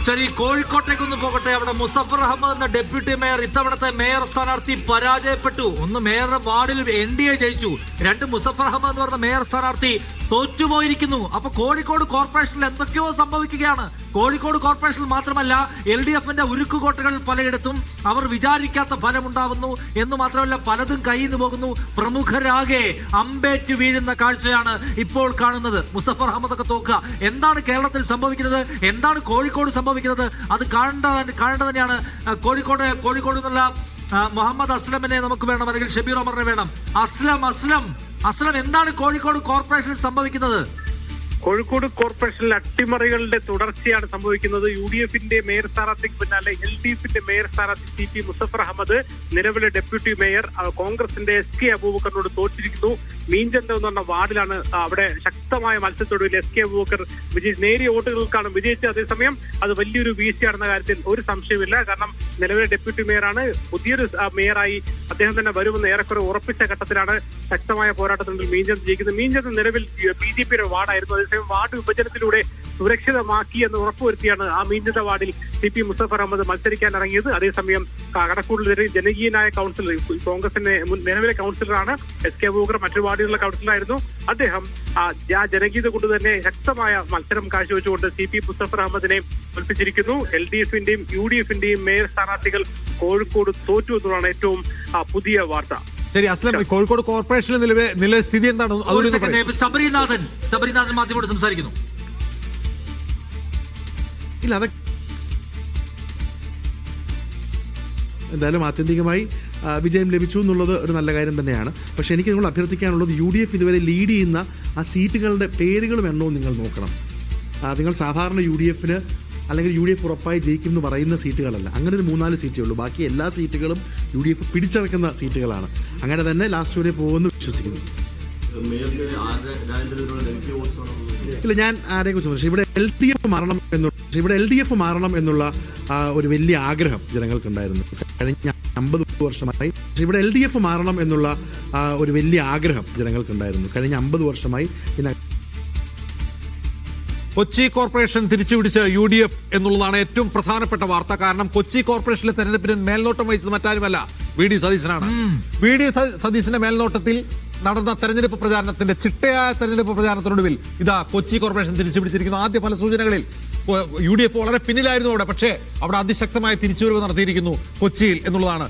ശരി, കോഴിക്കോട്ടേക്കൊന്ന് പോകട്ടെ. അവിടെ മുസഫർ അഹമ്മദ് എന്ന ഡെപ്യൂട്ടി മേയർ ഇത്തവണത്തെ മേയർ സ്ഥാനാർത്ഥി പരാജയപ്പെട്ടു. ഒന്ന് മേയറുടെ വാർഡിൽ NDA ജയിച്ചു, രണ്ട് മുസഫർ അഹമ്മദ് എന്ന് പറഞ്ഞ മേയർ സ്ഥാനാർത്ഥി തോറ്റുപോയിരിക്കുന്നു. അപ്പൊ കോഴിക്കോട് കോർപ്പറേഷനിൽ എന്തൊക്കെയോ സംഭവിക്കുകയാണ്. കോഴിക്കോട് കോർപ്പറേഷനിൽ മാത്രമല്ല, LDFന്റെ ഉരുക്കുകോട്ടകൾ പലയിടത്തും അവർ വിചാരിക്കാത്ത ഫലമുണ്ടാവുന്നു എന്ന് മാത്രമല്ല, പലതും കയ്യിൽ നിന്ന് പോകുന്നു. പ്രമുഖരാകെ അമ്പേറ്റ് വീഴുന്ന കാഴ്ചയാണ് ഇപ്പോൾ കാണുന്നത്. മുസഫർ അഹമ്മദ് ഒക്കെ തോക്കുക. എന്താണ് കേരളത്തിൽ സംഭവിക്കുന്നത്, എന്താണ് കോഴിക്കോട് സംഭവിക്കുന്നത്, അത് കാണേണ്ടത് തന്നെയാണ്. കോഴിക്കോട് എന്നുള്ള മുഹമ്മദ് അസ്ലമിനെ നമുക്ക് വേണം, അല്ലെങ്കിൽ ഷബീർ ഒമറിനെ വേണം. അസ്ലം, എന്താണ് കോഴിക്കോട് കോർപ്പറേഷനിൽ സംഭവിക്കുന്നത്? കോഴിക്കോട് കോർപ്പറേഷനിൽ അട്ടിമറികളുടെ തുടർച്ചയാണ് സംഭവിക്കുന്നത്. UDFന്റെ മേയർ സ്ഥാനാർത്ഥിക്ക് പിന്നാലെ LDFന്റെ മേയർ സ്ഥാനാർത്ഥി CP മുസഫർ അഹമ്മദ്, നിലവിലെ ഡെപ്യൂട്ടി മേയർ കോൺഗ്രസിന്റെ SK അബൂബക്കറിനോട് തോറ്റിരിക്കുന്നു. മീഞ്ചന്ത എന്ന് പറഞ്ഞ വാർഡിലാണ് അവിടെ ശക്തമായ മത്സരത്തൊടുവിൽ SK അബൂബക്കർ നേരിയ വോട്ടുകൾക്കാണ് വിജയിച്ചത്. അതേസമയം അത് വലിയൊരു വീഴ്ചയാണെന്ന കാര്യത്തിൽ ഒരു സംശയമില്ല. കാരണം നിലവിലെ ഡെപ്യൂട്ടി മേയറാണ്, പുതിയൊരു മേയറായി അദ്ദേഹം തന്നെ വരുമെന്ന് ഏറെക്കുറെ ഉറപ്പിച്ച ഘട്ടത്തിലാണ് ശക്തമായ പോരാട്ടത്തിനുള്ളിൽ മീഞ്ചന്ത് ജയിക്കുന്നത്. മീഞ്ചന്ത് നിലവിൽ BJPയുടെ വാർഡായിരുന്നു. അതേസമയം വാർഡ് വിഭജനത്തിലൂടെ സുരക്ഷിതമാക്കി എന്ന് ഉറപ്പുവരുത്തിയാണ് ആ മീഞ്ചന്ത വാർഡിൽ CP മുസഫർ അഹമ്മദ് മത്സരിക്കാൻ ഇറങ്ങിയത്. അതേസമയം കടക്കൂടിൽ ജനകീയനായ കൗൺസിലർ, കോൺഗ്രസിന്റെ നിലവിലെ കൗൺസിലറാണ് SK അബൂബക്കർ, മറ്റു വാർഡുകളിലെ കൗൺസിലറായിരുന്നു അദ്ദേഹം. ആ ജനകീയത കൊണ്ട് തന്നെ ശക്തമായ മത്സരം കാഴ്ചവെച്ചുകൊണ്ട് CP മുസഫർ അഹമ്മദിനെ തോൽപ്പിച്ചിരിക്കുന്നു. LDFന്റെയും UDFന്റെയും മേയർ സ്ഥാനാർത്ഥികൾ കോഴിക്കോട് തോറ്റു എന്നുള്ളതാണ് ഏറ്റവും പുതിയ വാർത്ത. ശരി അസ്ലം, കോഴിക്കോട് കോർപ്പറേഷനിലെ നിലവിലെ സ്ഥിതി എന്താണ്? സബരിനാഥൻ മാധ്യമോട് സംസാരിക്കുന്നു. ഇല്ല, അത് എന്തായാലും ആത്യന്തികമായി വിജയം ലഭിച്ചു എന്നുള്ളത് ഒരു നല്ല കാര്യം തന്നെയാണ്. പക്ഷെ എനിക്ക് നിങ്ങൾ അഭ്യർത്ഥിക്കാനുള്ളത്, UDF ഇതുവരെ ലീഡ് ചെയ്യുന്ന ആ സീറ്റുകളുടെ പേരുകളും എണ്ണവും നിങ്ങൾ നോക്കണം. നിങ്ങൾ സാധാരണ UDFന് അല്ലെങ്കിൽ UDF ഉറപ്പായി ജയിക്കും എന്ന് പറയുന്ന സീറ്റുകളല്ല. അങ്ങനെ ഒരു 3-4 സീറ്റേ ഉള്ളൂ. ബാക്കി എല്ലാ സീറ്റുകളും UDF പിടിച്ചടക്കുന്ന സീറ്റുകളാണ്. അങ്ങനെ തന്നെ ലാസ്റ്റ് വരെ പോകുമെന്ന് വിശ്വസിക്കുന്നു. ഇല്ല, ഞാൻ ആരെ കുറിച്ച് പക്ഷേ ഇവിടെ LDF മാറണം എന്നുള്ള ഒരു വലിയ ആഗ്രഹം ജനങ്ങൾക്കുണ്ടായിരുന്നു കഴിഞ്ഞ 50 വർഷമായി. ഇവിടെ LDF മാറണം എന്നുള്ള ഒരു വലിയ ആഗ്രഹം ജനങ്ങൾക്കുണ്ടായിരുന്നു കഴിഞ്ഞ 50 വർഷമായി. പിന്നെ കൊച്ചി കോർപ്പറേഷൻ തിരിച്ചുപിടിച്ച് UDF എന്നുള്ളതാണ് ഏറ്റവും പ്രധാനപ്പെട്ട വാർത്ത. കാരണം കൊച്ചി കോർപ്പറേഷനിലെ തെരഞ്ഞെടുപ്പിന് മേൽനോട്ടം വഹിച്ചത് മറ്റാരുമല്ല, VD സതീശനാണ്. VD സതീശന്റെ മേൽനോട്ടത്തിൽ നടന്ന തെരഞ്ഞെടുപ്പ് പ്രചാരണത്തിന്റെ ചിട്ടയായ തെരഞ്ഞെടുപ്പ് പ്രചാരണത്തിനൊടുവിൽ ഇതാ കൊച്ചി കോർപ്പറേഷൻ തിരിച്ചുപിടിച്ചിരിക്കുന്നു. ആദ്യ ഫല സൂചനകളിൽ UDF വളരെ പിന്നിലായിരുന്നു അവിടെ, പക്ഷേ അവിടെ അതിശക്തമായ തിരിച്ചുവരവ് നടത്തിയിരിക്കുന്നു കൊച്ചിയിൽ എന്നുള്ളതാണ്